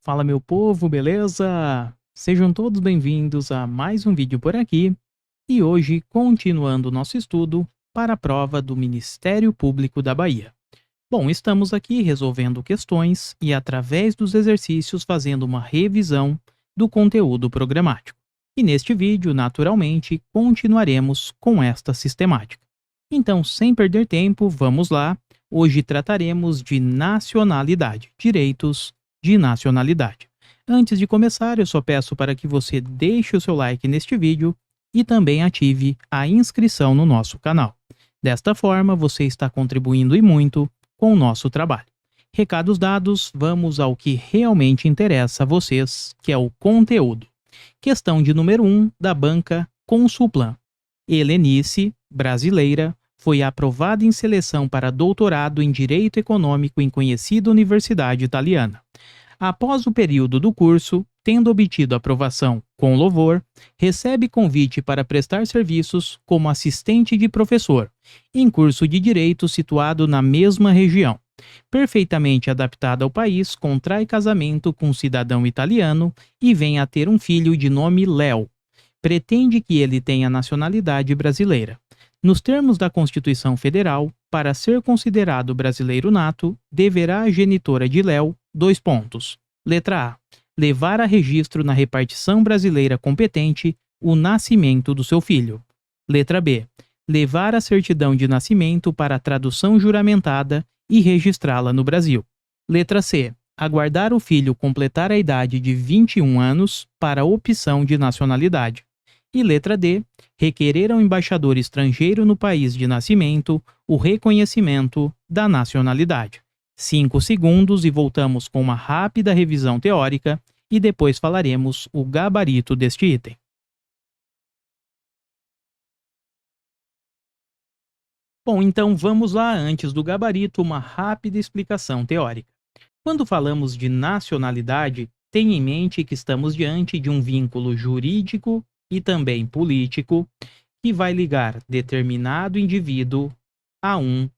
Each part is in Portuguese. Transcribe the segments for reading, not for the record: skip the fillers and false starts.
Fala meu povo, beleza? Sejam todos bem-vindos a mais um vídeo por aqui e hoje continuando o nosso estudo para a prova do Ministério Público da Bahia. Bom, estamos aqui resolvendo questões e através dos exercícios fazendo uma revisão do conteúdo programático. E neste vídeo, naturalmente, continuaremos com esta sistemática. Então, sem perder tempo, vamos lá. Hoje trataremos de nacionalidade, direitos de nacionalidade. Antes de começar, eu só peço para que você deixe o seu like neste vídeo e também ative a inscrição no nosso canal. Desta forma, você está contribuindo e muito com o nosso trabalho. Recados dados, vamos ao que realmente interessa a vocês, que é o conteúdo. Questão de número 1 da banca Consulplan. Helenice, brasileira, foi aprovada em seleção para doutorado em Direito Econômico em conhecida universidade italiana. Após o período do curso, tendo obtido aprovação com louvor, recebe convite para prestar serviços como assistente de professor, em curso de Direito situado na mesma região. Perfeitamente adaptada ao país, contrai casamento com um cidadão italiano e vem a ter um filho de nome Léo. Pretende que ele tenha nacionalidade brasileira. Nos termos da Constituição Federal, para ser considerado brasileiro nato, deverá a genitora de Léo: Letra A. Levar a registro na repartição brasileira competente o nascimento do seu filho. Letra B. Levar a certidão de nascimento para a tradução juramentada e registrá-la no Brasil. Letra C. Aguardar o filho completar a idade de 21 anos para a opção de nacionalidade. E letra D. Requerer ao embaixador estrangeiro no país de nascimento o reconhecimento da nacionalidade. 5 segundos e voltamos com uma rápida revisão teórica e depois falaremos o gabarito deste item. Bom, então vamos lá, antes do gabarito, uma rápida explicação teórica. Quando falamos de nacionalidade, tenha em mente que estamos diante de um vínculo jurídico e também político que vai ligar determinado indivíduo a um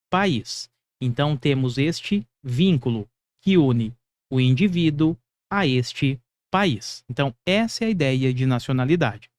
país. Então temos este vínculo que une o indivíduo a este país. Então essa é a ideia de nacionalidade.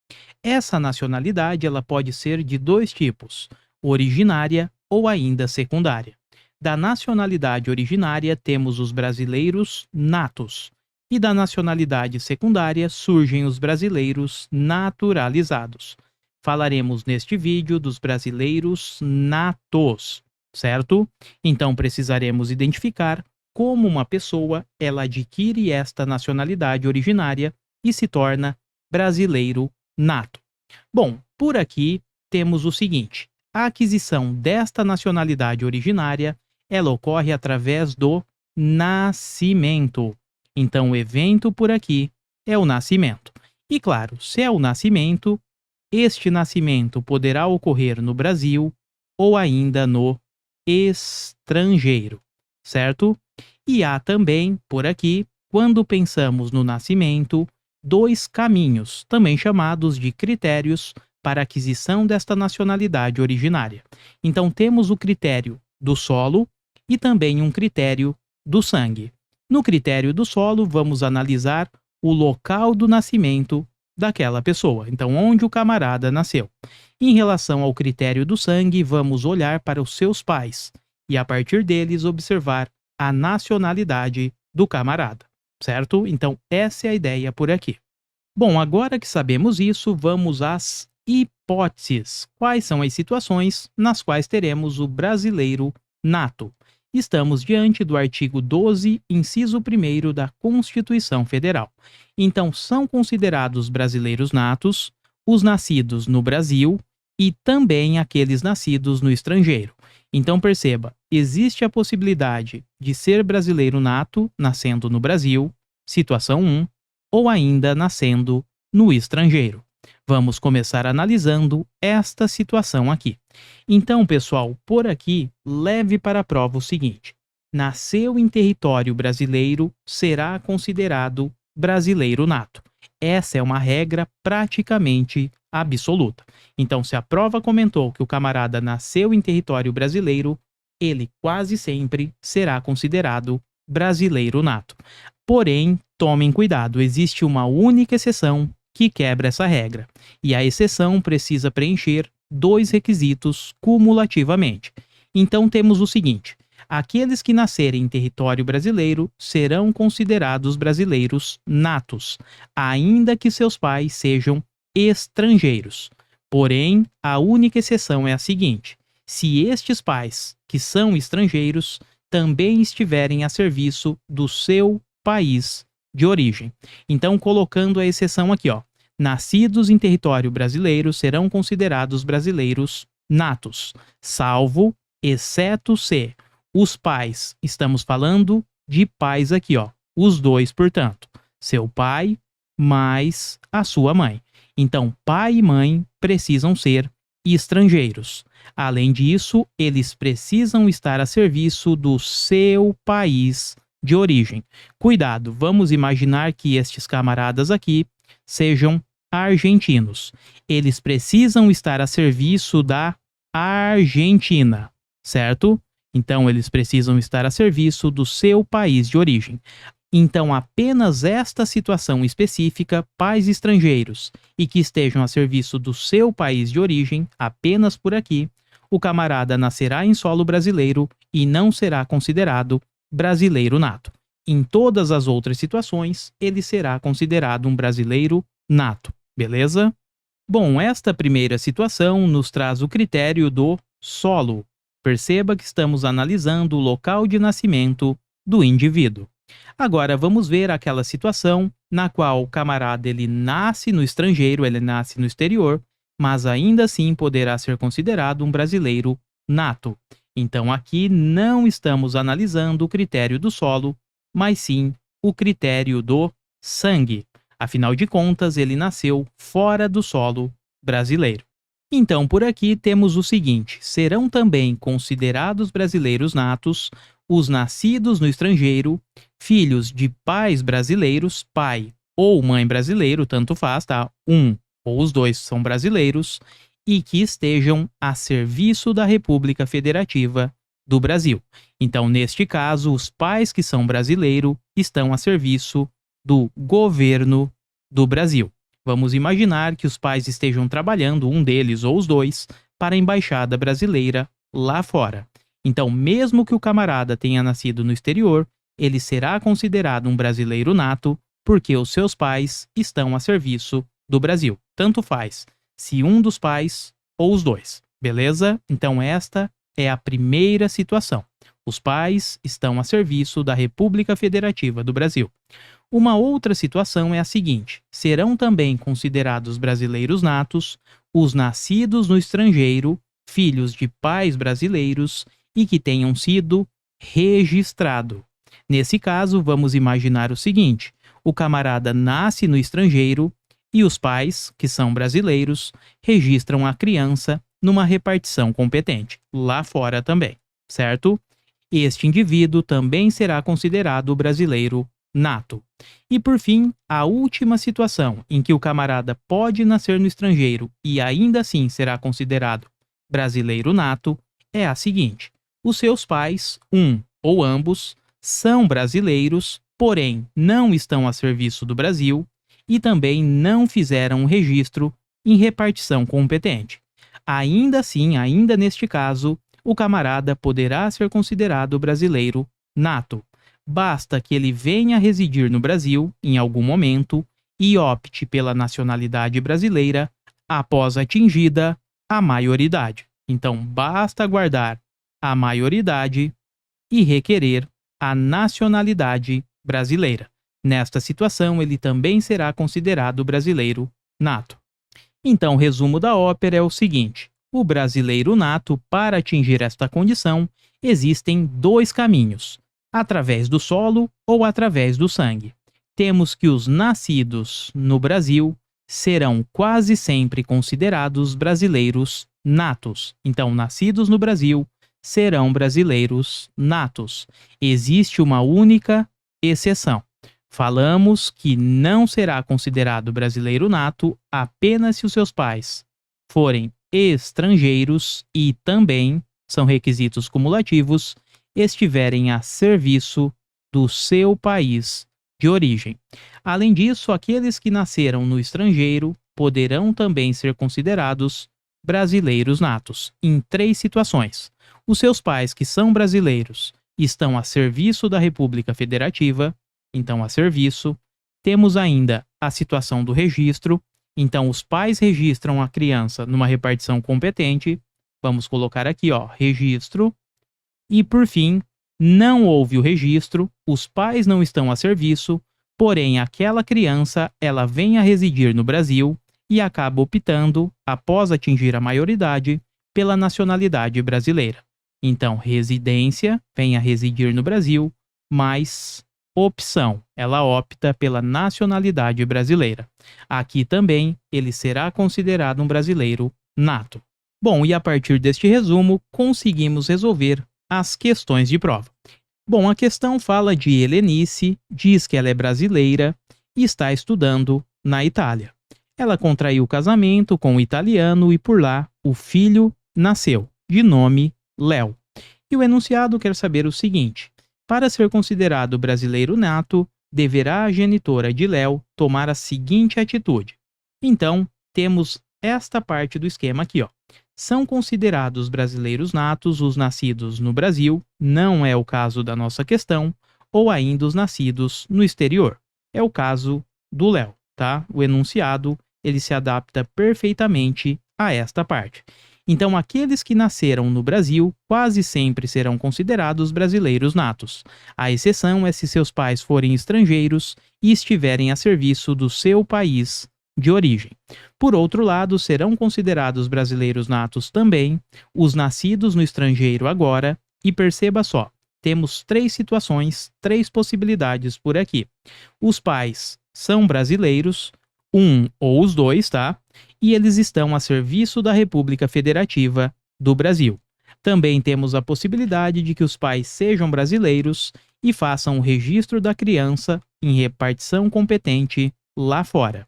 Essa nacionalidade ela pode ser de dois tipos: originária ou ainda secundária. Da nacionalidade originária temos os brasileiros natos, e da nacionalidade secundária surgem os brasileiros naturalizados. Falaremos neste vídeo dos brasileiros natos, certo? Então precisaremos identificar como uma pessoa ela adquire esta nacionalidade originária e se torna brasileiro nato. Bom, por aqui temos o seguinte: a aquisição desta nacionalidade originária ela ocorre através do nascimento. Então, o evento por aqui é o nascimento. E claro, se é o nascimento, este nascimento poderá ocorrer no Brasil ou ainda no estrangeiro, certo? E há também, por aqui, quando pensamos no nascimento, dois caminhos, também chamados de critérios, para a aquisição desta nacionalidade originária. Então, temos o critério do solo e também um critério do sangue. No critério do solo, vamos analisar o local do nascimento daquela pessoa, então onde o camarada nasceu. Em relação ao critério do sangue, vamos olhar para os seus pais e a partir deles observar a nacionalidade do camarada, certo? Então essa é a ideia por aqui. Bom, agora que sabemos isso, vamos às hipóteses. Quais são as situações nas quais teremos o brasileiro nato? Estamos diante do artigo 12, inciso 1º da Constituição Federal. Então, são considerados brasileiros natos os nascidos no Brasil e também aqueles nascidos no estrangeiro. Então, perceba, existe a possibilidade de ser brasileiro nato nascendo no Brasil, situação 1, ou ainda nascendo no estrangeiro. Vamos começar analisando esta situação aqui. Então, pessoal, por aqui, leve para a prova o seguinte: nasceu em território brasileiro, será considerado brasileiro nato. Essa é uma regra praticamente absoluta. Então, se a prova comentou que o camarada nasceu em território brasileiro, ele quase sempre será considerado brasileiro nato. Porém, Tomem cuidado, existe uma única exceção que quebra essa regra, e a exceção precisa preencher dois requisitos cumulativamente. Então temos o seguinte: aqueles que nascerem em território brasileiro serão considerados brasileiros natos, ainda que seus pais sejam estrangeiros. Porém, a única exceção é a seguinte: se estes pais, que são estrangeiros, também estiverem a serviço do seu país de origem. Então, colocando a exceção aqui, ó, nascidos em território brasileiro serão considerados brasileiros natos, salvo, exceto se os pais, estamos falando de pais aqui, ó, os dois, portanto, seu pai mais a sua mãe. Então, pai e mãe precisam ser estrangeiros. Além disso, eles precisam estar a serviço do seu país de origem. Cuidado, vamos imaginar que estes camaradas aqui sejam argentinos. Eles precisam estar a serviço da Argentina, certo? Então, eles precisam estar a serviço do seu país de origem. Então, apenas esta situação específica, pais estrangeiros e que estejam a serviço do seu país de origem, apenas por aqui, o camarada nascerá em solo brasileiro e não será considerado brasileiro nato. Em todas as outras situações, ele será considerado um brasileiro nato, beleza? Bom, esta primeira situação nos traz o critério do solo. Perceba que estamos analisando o local de nascimento do indivíduo. Agora vamos ver aquela situação na qual o camarada ele nasce no estrangeiro, ele nasce no exterior, mas ainda assim poderá ser considerado um brasileiro nato. Então aqui não estamos analisando o critério do solo, mas sim o critério do sangue. Afinal de contas, ele nasceu fora do solo brasileiro. Então, por aqui temos o seguinte: serão também considerados brasileiros natos os nascidos no estrangeiro, filhos de pais brasileiros, pai ou mãe brasileiro, tanto faz, tá? Um ou os dois são brasileiros, e que estejam a serviço da República Federativa do Brasil. Então, neste caso, os pais que são brasileiros estão a serviço do governo do Brasil. Vamos imaginar que os pais estejam trabalhando, um deles ou os dois, para a embaixada brasileira lá fora. Então, mesmo que o camarada tenha nascido no exterior, ele será considerado um brasileiro nato porque os seus pais estão a serviço do Brasil. Tanto faz se um dos pais ou os dois, beleza? Então, esta é a primeira situação. Os pais estão a serviço da República Federativa do Brasil. Uma outra situação é a seguinte: serão também considerados brasileiros natos os nascidos no estrangeiro, filhos de pais brasileiros e que tenham sido registrado. Nesse caso, vamos imaginar o seguinte: o camarada nasce no estrangeiro e os pais, que são brasileiros, registram a criança numa repartição competente, lá fora também, certo? Este indivíduo também será considerado brasileiro nato. E por fim, a última situação em que o camarada pode nascer no estrangeiro e ainda assim será considerado brasileiro nato é a seguinte: os seus pais, um ou ambos, são brasileiros, porém não estão a serviço do Brasil e também não fizeram um registro em repartição competente. Ainda assim, ainda neste caso, o camarada poderá ser considerado brasileiro nato. Basta que ele venha residir no Brasil em algum momento e opte pela nacionalidade brasileira após atingida a maioridade. Então, basta aguardar a maioridade e requerer a nacionalidade brasileira. Nesta situação, ele também será considerado brasileiro nato. Então, o resumo da ópera é o seguinte: o brasileiro nato, para atingir esta condição, existem dois caminhos: através do solo ou através do sangue. Temos que os nascidos no Brasil serão quase sempre considerados brasileiros natos. Então, nascidos no Brasil serão brasileiros natos. Existe uma única exceção. Falamos que não será considerado brasileiro nato apenas se os seus pais forem estrangeiros e também, são requisitos cumulativos, estiverem a serviço do seu país de origem. Além disso, aqueles que nasceram no estrangeiro poderão também ser considerados brasileiros natos, em 3 situações. Os seus pais, que são brasileiros, estão a serviço da República Federativa, então a serviço. Temos ainda a situação do registro, então os pais registram a criança numa repartição competente. Vamos colocar aqui, ó, registro. E por fim, não houve o registro, os pais não estão a serviço, porém aquela criança ela vem a residir no Brasil e acaba optando, após atingir a maioridade, pela nacionalidade brasileira. Então, residência, vem a residir no Brasil, mas opção, ela opta pela nacionalidade brasileira. Aqui também ele será considerado um brasileiro nato. Bom, e a partir deste resumo, conseguimos resolver as questões de prova. Bom, a questão fala de Helenice, diz que ela é brasileira e está estudando na Itália. Ela contraiu casamento com um italiano e por lá o filho nasceu, de nome Léo. E o enunciado quer saber o seguinte: para ser considerado brasileiro nato, deverá a genitora de Léo tomar a seguinte atitude. Então, temos esta parte do esquema aqui, ó. São considerados brasileiros natos os nascidos no Brasil, não é o caso da nossa questão, ou ainda os nascidos no exterior. É o caso do Léo, tá? O enunciado, ele se adapta perfeitamente a esta parte. Então, aqueles que nasceram no Brasil quase sempre serão considerados brasileiros natos. A exceção é se seus pais forem estrangeiros e estiverem a serviço do seu país de origem. Por outro lado, serão considerados brasileiros natos também os nascidos no estrangeiro agora, e perceba só, temos 3 situações, 3 possibilidades por aqui. Os pais são brasileiros, um ou os dois, tá? E eles estão a serviço da República Federativa do Brasil. Também temos a possibilidade de que os pais sejam brasileiros e façam o registro da criança em repartição competente lá fora.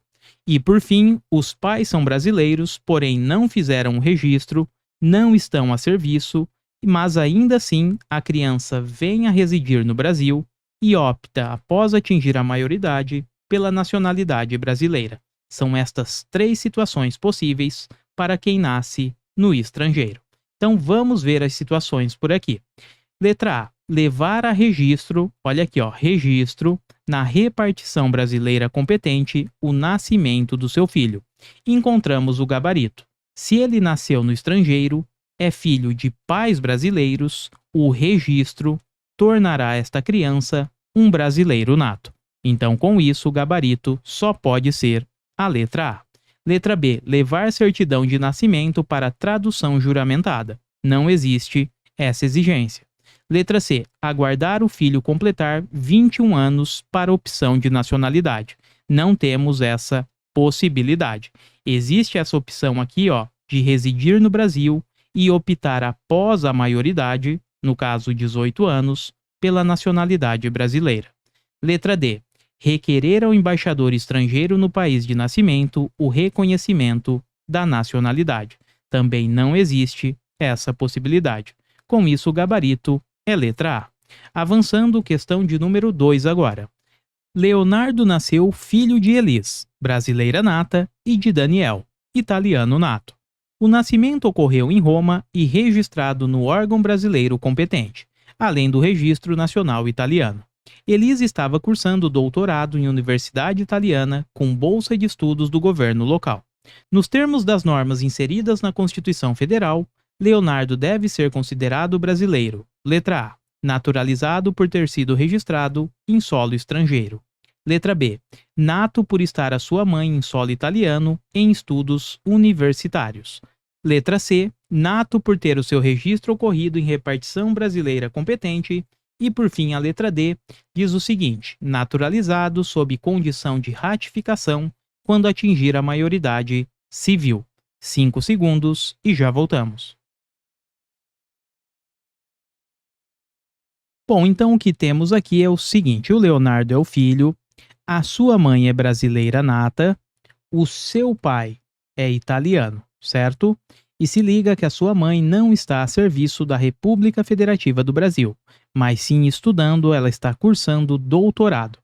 E por fim, os pais são brasileiros, porém não fizeram o registro, não estão a serviço, mas ainda assim a criança vem a residir no Brasil e opta, após atingir a maioridade, pela nacionalidade brasileira. São estas 3 situações possíveis para quem nasce no estrangeiro. Então vamos ver as situações por aqui. Letra A. Levar a registro, olha aqui, ó, registro na repartição brasileira competente o nascimento do seu filho. Encontramos o gabarito. Se ele nasceu no estrangeiro, é filho de pais brasileiros, o registro tornará esta criança um brasileiro nato. Então, com isso, o gabarito só pode ser a letra A. Letra B. Levar certidão de nascimento para tradução juramentada. Não existe essa exigência. Letra C. Aguardar o filho completar 21 anos para opção de nacionalidade. Não temos essa possibilidade. Existe essa opção aqui, ó, de residir no Brasil e optar após a maioridade, no caso 18 anos, pela nacionalidade brasileira. Letra D. Requerer ao embaixador estrangeiro no país de nascimento o reconhecimento da nacionalidade. Também não existe essa possibilidade. Com isso, o gabarito é letra A. Avançando, questão de número 2 agora. Leonardo nasceu filho de Elis, brasileira nata, e de Daniel, italiano nato. O nascimento ocorreu em Roma e registrado no órgão brasileiro competente, além do Registro Nacional Italiano. Elis estava cursando doutorado em universidade italiana com bolsa de estudos do governo local. Nos termos das normas inseridas na Constituição Federal, Leonardo deve ser considerado brasileiro. Letra A. Naturalizado por ter sido registrado em solo estrangeiro. Letra B. Nato por estar a sua mãe em solo italiano em estudos universitários. Letra C. Nato por ter o seu registro ocorrido em repartição brasileira competente. E por fim, a letra D diz o seguinte: naturalizado sob condição de ratificação quando atingir a maioridade civil. 5 segundos e já voltamos. Bom, então o que temos aqui é o seguinte: o Leonardo é o filho, a sua mãe é brasileira nata, o seu pai é italiano, certo? E se liga que a sua mãe não está a serviço da República Federativa do Brasil, mas sim estudando, ela está cursando doutorado.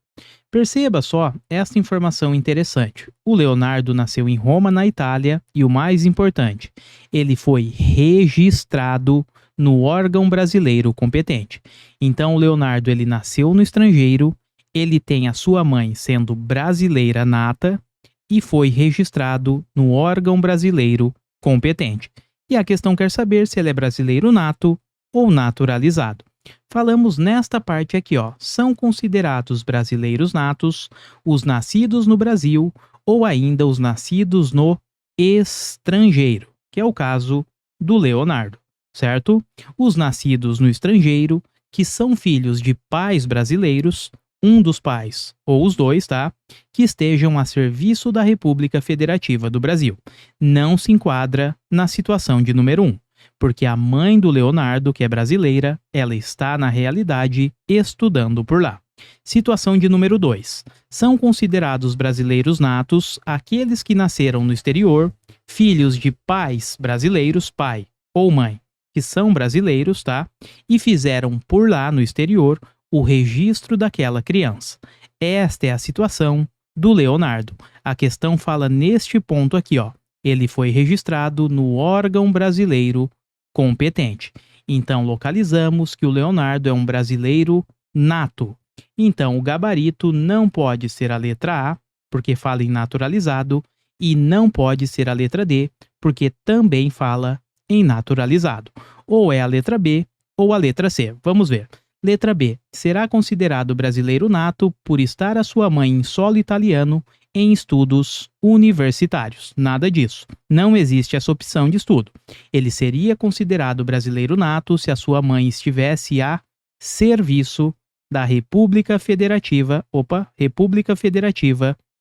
Perceba só esta informação interessante. O Leonardo nasceu em Roma, na Itália, e o mais importante, ele foi registrado no órgão brasileiro competente. Então, o Leonardo ele nasceu no estrangeiro, ele tem a sua mãe sendo brasileira nata e foi registrado no órgão brasileiro competente. E a questão quer saber se ele é brasileiro nato ou naturalizado. Falamos nesta parte aqui, ó. São considerados brasileiros natos os nascidos no Brasil ou ainda os nascidos no estrangeiro, que é o caso do Leonardo, certo? Os nascidos no estrangeiro, que são filhos de pais brasileiros, um dos pais ou os dois, tá? Que estejam a serviço da República Federativa do Brasil. Não se enquadra na situação de número 1. Porque a mãe do Leonardo, que é brasileira, ela está na realidade estudando por lá. Situação de número 2. São considerados brasileiros natos aqueles que nasceram no exterior, filhos de pais brasileiros, pai ou mãe, que são brasileiros, tá? E fizeram por lá no exterior o registro daquela criança. Esta é a situação do Leonardo. A questão fala neste ponto aqui, ó. Ele foi registrado no órgão brasileiro competente. Então, localizamos que o Leonardo é um brasileiro nato. Então, o gabarito não pode ser a letra A, porque fala em naturalizado, e não pode ser a letra D, porque também fala em naturalizado. Ou é a letra B ou a letra C. Vamos ver. Letra B. Será considerado brasileiro nato por estar a sua mãe em solo italiano em estudos universitários. Nada disso. Não existe essa opção de estudo. Ele seria considerado brasileiro nato se a sua mãe estivesse a serviço da República Federativa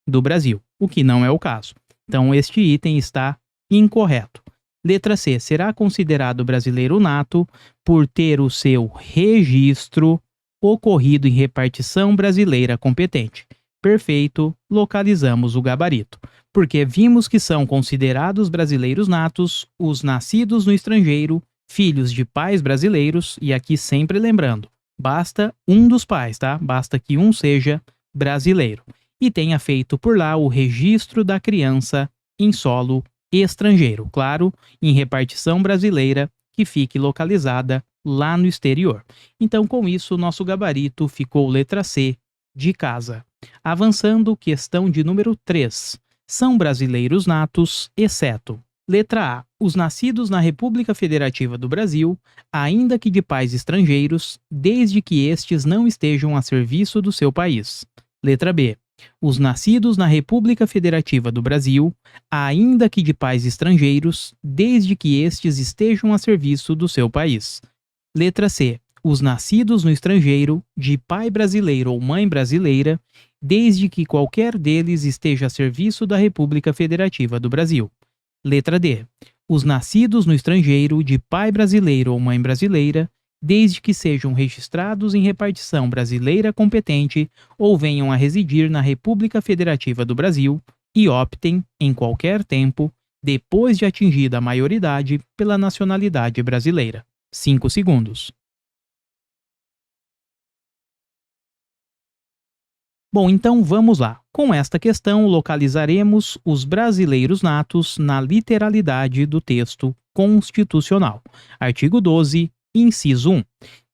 do Brasil, o que não é o caso. Então, este item está incorreto. Letra C. Será considerado brasileiro nato por ter o seu registro ocorrido em repartição brasileira competente. Perfeito, localizamos o gabarito. Porque vimos que são considerados brasileiros natos os nascidos no estrangeiro, filhos de pais brasileiros, e aqui sempre lembrando, basta um dos pais, tá? Basta que um seja brasileiro e tenha feito por lá o registro da criança em solo estrangeiro, claro, em repartição brasileira que fique localizada lá no exterior. Então, com isso, nosso gabarito ficou letra C, de casa. Avançando, questão de número 3. São brasileiros natos, exceto letra A. Os nascidos na República Federativa do Brasil, ainda que de pais estrangeiros, desde que estes não estejam a serviço do seu país. Letra B. Os nascidos na República Federativa do Brasil, ainda que de pais estrangeiros, desde que estes estejam a serviço do seu país. Letra C. Os nascidos no estrangeiro, de pai brasileiro ou mãe brasileira, desde que qualquer deles esteja a serviço da República Federativa do Brasil. Letra D. Os nascidos no estrangeiro, de pai brasileiro ou mãe brasileira, desde que sejam registrados em repartição brasileira competente ou venham a residir na República Federativa do Brasil e optem, em qualquer tempo, depois de atingida a maioridade, pela nacionalidade brasileira. 5 segundos. Bom, então vamos lá. Com esta questão, localizaremos os brasileiros natos na literalidade do texto constitucional. Artigo 12, inciso 1.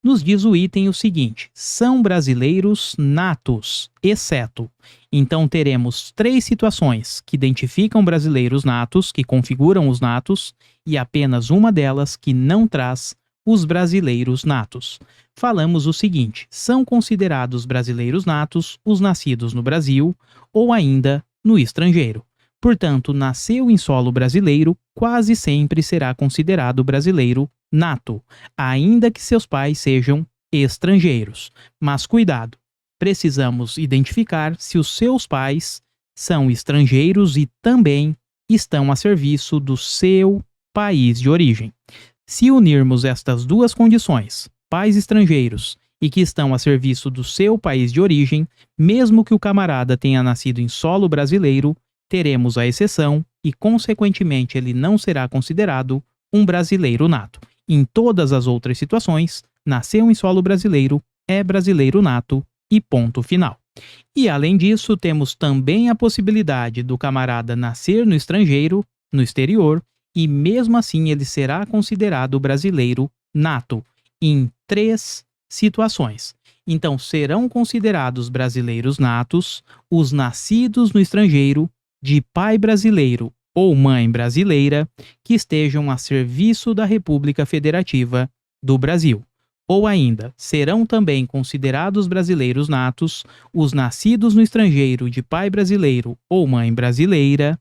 Nos diz o item o seguinte: são brasileiros natos, exceto. Então teremos 3 situações que identificam brasileiros natos, que configuram os natos, e apenas uma delas que não traz os brasileiros natos. Falamos o seguinte: são considerados brasileiros natos os nascidos no Brasil ou ainda no estrangeiro. Portanto, nasceu em solo brasileiro, quase sempre será considerado brasileiro nato, ainda que seus pais sejam estrangeiros. Mas cuidado, precisamos identificar se os seus pais são estrangeiros e também estão a serviço do seu país de origem. Se unirmos estas duas condições, pais estrangeiros e que estão a serviço do seu país de origem, mesmo que o camarada tenha nascido em solo brasileiro, teremos a exceção e, consequentemente, ele não será considerado um brasileiro nato. Em todas as outras situações, nasceu em solo brasileiro, é brasileiro nato e ponto final. E além disso, temos também a possibilidade do camarada nascer no estrangeiro, no exterior, e mesmo assim ele será considerado brasileiro nato, em 3 situações. Então, serão considerados brasileiros natos os nascidos no estrangeiro, de pai brasileiro ou mãe brasileira, que estejam a serviço da República Federativa do Brasil. Ou ainda, serão também considerados brasileiros natos os nascidos no estrangeiro de pai brasileiro ou mãe brasileira,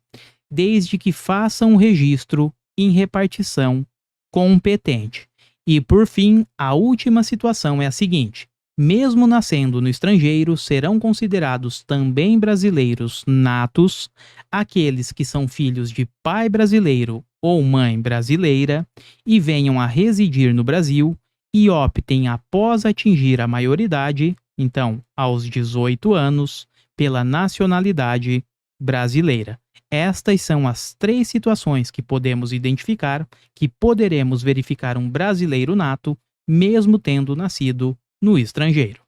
desde que façam o registro em repartição competente. E por fim, a última situação é a seguinte: mesmo nascendo no estrangeiro, serão considerados também brasileiros natos aqueles que são filhos de pai brasileiro ou mãe brasileira e venham a residir no Brasil e optem após atingir a maioridade, então aos 18 anos, pela nacionalidade brasileira. Estas são as 3 situações que podemos identificar que poderemos verificar um brasileiro nato, mesmo tendo nascido no estrangeiro.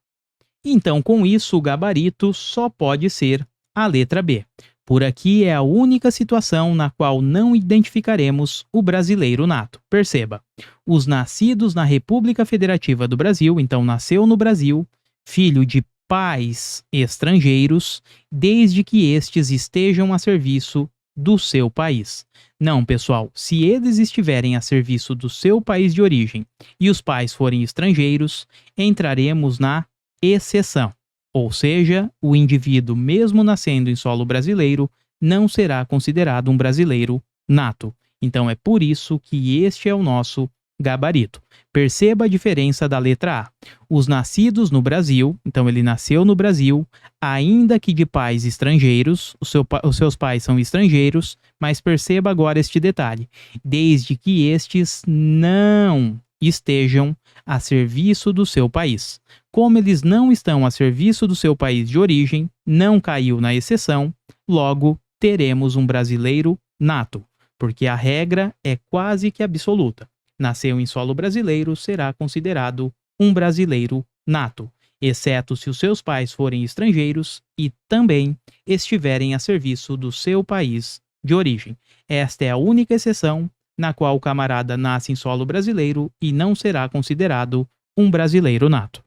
Então, com isso, o gabarito só pode ser a letra B. Por aqui é a única situação na qual não identificaremos o brasileiro nato. Perceba, os nascidos na República Federativa do Brasil, então nasceu no Brasil, filho de pais estrangeiros, desde que estes estejam a serviço do seu país. Não, pessoal, se eles estiverem a serviço do seu país de origem e os pais forem estrangeiros, entraremos na exceção. Ou seja, o indivíduo, mesmo nascendo em solo brasileiro, não será considerado um brasileiro nato. Então é por isso que este é o nosso gabarito. Perceba a diferença da letra A. Os nascidos no Brasil, então ele nasceu no Brasil, ainda que de pais estrangeiros, os seus pais são estrangeiros, mas perceba agora este detalhe: desde que estes não estejam a serviço do seu país. Como eles não estão a serviço do seu país de origem, não caiu na exceção, logo teremos um brasileiro nato, porque a regra é quase que absoluta. Nasceu em solo brasileiro, será considerado um brasileiro nato, exceto se os seus pais forem estrangeiros e também estiverem a serviço do seu país de origem. Esta é a única exceção na qual o camarada nasce em solo brasileiro e não será considerado um brasileiro nato.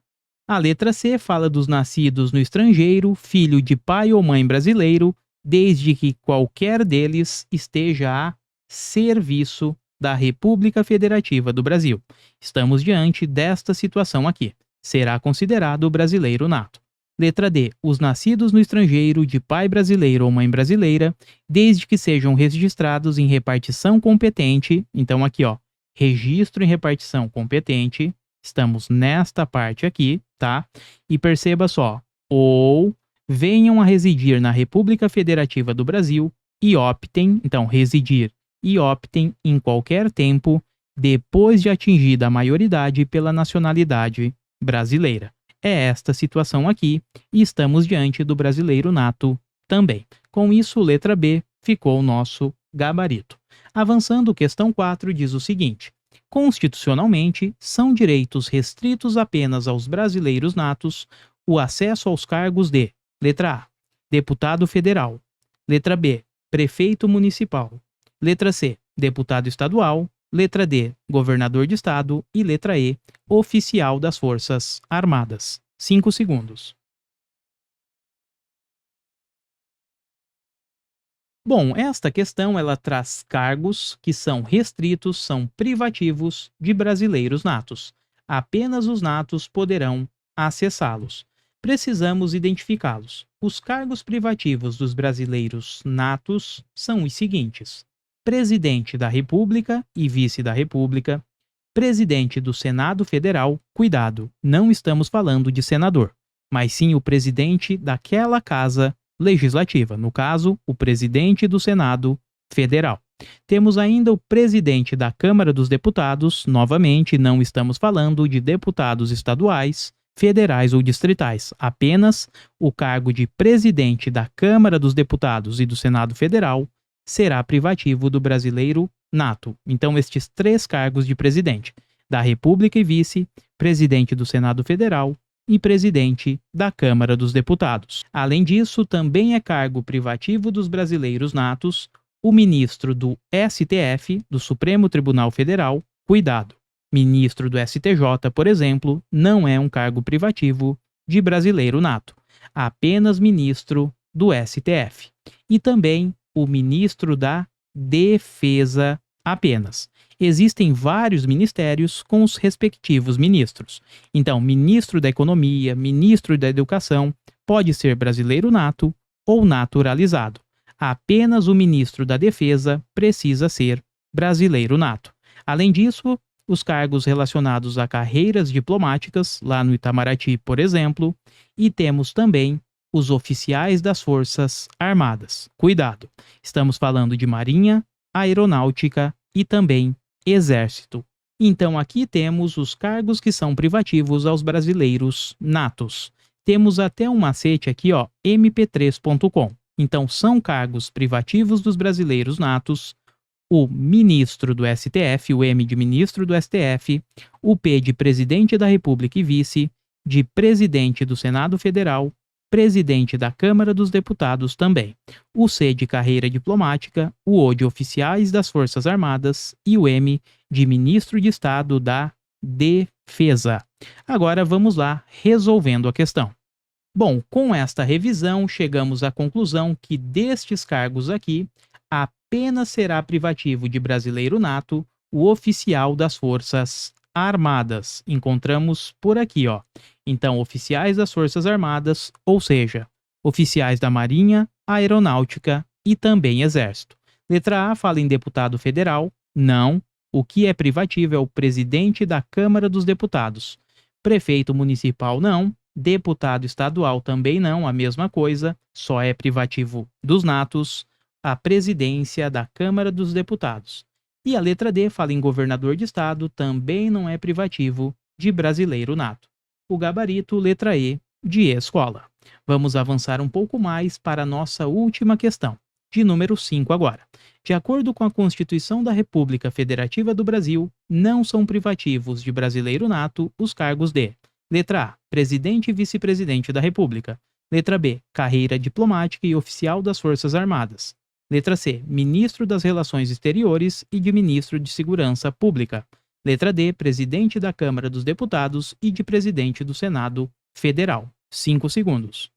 A letra C fala dos nascidos no estrangeiro, filho de pai ou mãe brasileiro, desde que qualquer deles esteja a serviço da República Federativa do Brasil. Estamos diante desta situação aqui. Será considerado brasileiro nato. Letra D. Os nascidos no estrangeiro de pai brasileiro ou mãe brasileira, desde que sejam registrados em repartição competente. Então aqui, ó, registro em repartição competente. Estamos nesta parte aqui, tá? E perceba só, ou venham a residir na República Federativa do Brasil e optem, então residir e optem em qualquer tempo depois de atingida a maioridade pela nacionalidade brasileira. É esta situação aqui e estamos diante do brasileiro nato também. Com isso, letra B ficou o nosso gabarito. Avançando, questão 4 diz o seguinte: constitucionalmente, são direitos restritos apenas aos brasileiros natos o acesso aos cargos de: letra A, deputado federal; letra B, prefeito municipal; letra C, deputado estadual; letra D, governador de estado; e letra E, oficial das Forças Armadas. 5 segundos. Bom, esta questão ela traz cargos que são restritos, são privativos de brasileiros natos. Apenas os natos poderão acessá-los. Precisamos identificá-los. Os cargos privativos dos brasileiros natos são os seguintes: presidente da República e vice da República, presidente do Senado Federal. Cuidado, não estamos falando de senador, mas sim o presidente daquela casa legislativa, no caso, o presidente do Senado Federal. Temos ainda o presidente da Câmara dos Deputados. Novamente, não estamos falando de deputados estaduais, federais ou distritais, apenas o cargo de presidente da Câmara dos Deputados e do Senado Federal será privativo do brasileiro nato. Então, estes 3 cargos de presidente da República e vice, presidente do Senado Federal e presidente da Câmara dos Deputados. Além disso, também é cargo privativo dos brasileiros natos o ministro do STF, do Supremo Tribunal Federal. Cuidado! Ministro do STJ, por exemplo, não é um cargo privativo de brasileiro nato. Apenas ministro do STF. E também o ministro da Defesa apenas. Existem vários ministérios com os respectivos ministros. Então, ministro da Economia, ministro da Educação, pode ser brasileiro nato ou naturalizado. Apenas o ministro da Defesa precisa ser brasileiro nato. Além disso, os cargos relacionados a carreiras diplomáticas, lá no Itamaraty, por exemplo, e temos também os oficiais das Forças Armadas. Cuidado, estamos falando de Marinha, Aeronáutica e também Exército. Então aqui temos os cargos que são privativos aos brasileiros natos. Temos até um macete aqui, ó, mp3.com. Então são cargos privativos dos brasileiros natos: o ministro do STF, o M de ministro do STF, o P de presidente da República e vice, de presidente do Senado Federal, presidente da Câmara dos Deputados também, o C de carreira diplomática, o O de oficiais das Forças Armadas e o M de ministro de Estado da Defesa. Agora vamos lá, resolvendo a questão. Bom, com esta revisão, chegamos à conclusão que destes cargos aqui, apenas será privativo de brasileiro nato o oficial das Forças Armadas. Encontramos por aqui, ó. Então, oficiais das Forças Armadas, ou seja, oficiais da Marinha, Aeronáutica e também Exército. Letra A fala em deputado federal. Não. O que é privativo é o presidente da Câmara dos Deputados. Prefeito municipal, não. Deputado estadual também não, a mesma coisa. Só é privativo dos natos a presidência da Câmara dos Deputados. E a letra D fala em governador de estado, também não é privativo de brasileiro nato. O gabarito, letra E, de escola. Vamos avançar um pouco mais para a nossa última questão, de número 5 agora. De acordo com a Constituição da República Federativa do Brasil, não são privativos de brasileiro nato os cargos de: letra A, presidente e vice-presidente da República. Letra B, carreira diplomática e oficial das Forças Armadas. Letra C, ministro das Relações Exteriores e de ministro de Segurança Pública. Letra D, presidente da Câmara dos Deputados e de presidente do Senado Federal. 5 segundos.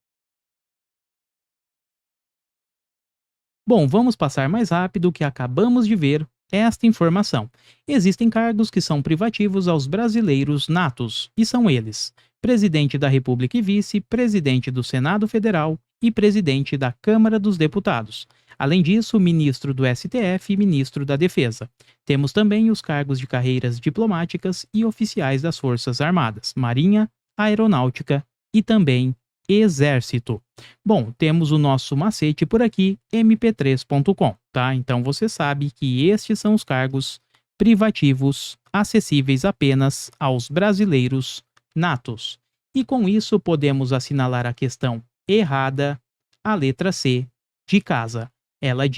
Bom, vamos passar mais rápido que acabamos de ver esta informação. Existem cargos que são privativos aos brasileiros natos, e são eles: presidente da República e vice, presidente do Senado Federal e presidente da Câmara dos Deputados. Além disso, ministro do STF e ministro da Defesa. Temos também os cargos de carreiras diplomáticas e oficiais das Forças Armadas, Marinha, Aeronáutica e também Exército. Bom, temos o nosso macete por aqui, mp3.com, tá? Então você sabe que estes são os cargos privativos acessíveis apenas aos brasileiros natos. E com isso podemos assinalar a questão errada, a letra C, de casa. Ela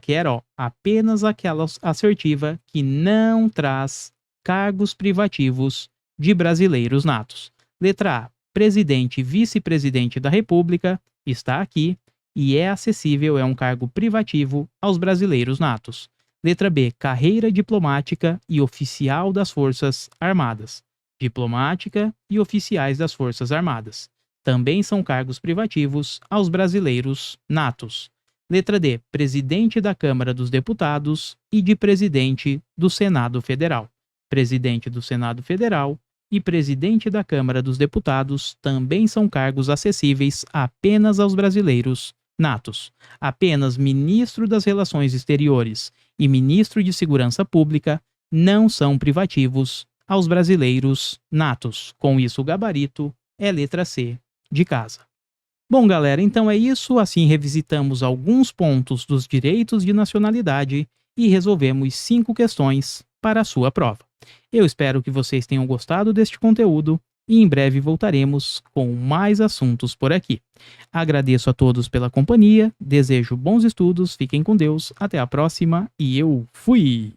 quer, ó, apenas aquela assertiva que não traz cargos privativos de brasileiros natos. Letra A, presidente e vice-presidente da República, está aqui e é acessível, é um cargo privativo aos brasileiros natos. Letra B, carreira diplomática e oficial das Forças Armadas. Diplomática e oficiais das Forças Armadas. Também são cargos privativos aos brasileiros natos. Letra D, presidente da Câmara dos Deputados e de presidente do Senado Federal. Presidente do Senado Federal e presidente da Câmara dos Deputados também são cargos acessíveis apenas aos brasileiros natos. Apenas ministro das Relações Exteriores e ministro de Segurança Pública não são privativos aos brasileiros natos. Com isso, o gabarito é letra C, de casa. Bom, galera, então é isso. Assim revisitamos alguns pontos dos direitos de nacionalidade e resolvemos 5 questões para a sua prova. Eu espero que vocês tenham gostado deste conteúdo e em breve voltaremos com mais assuntos por aqui. Agradeço a todos pela companhia, desejo bons estudos, fiquem com Deus, até a próxima e eu fui!